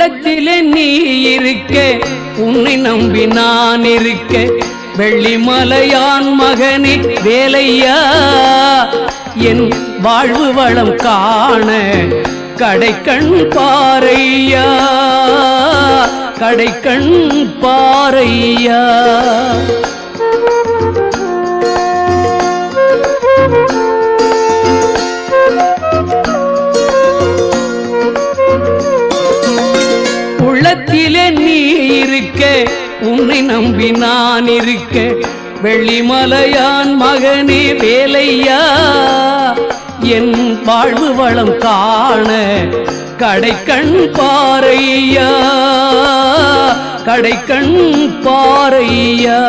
உள்ளத்திலே நீ இருக்க உன்னை நம்பி நான் இருக்க வெள்ளிமலையான் மகனே வேலையா என் வாழ்வு வளம் காண கடைக்கண் பாரையா கடைக்கண் பாரையா உள்ளத்திலே நீ இருக்க உன்னை நம்பி நான் இருக்க வெள்ளிமலையான் மகனே வேலையா என் வாழ்வு வளம் காண கடைக்கண் பாரையா கடைக்கண் பாரையா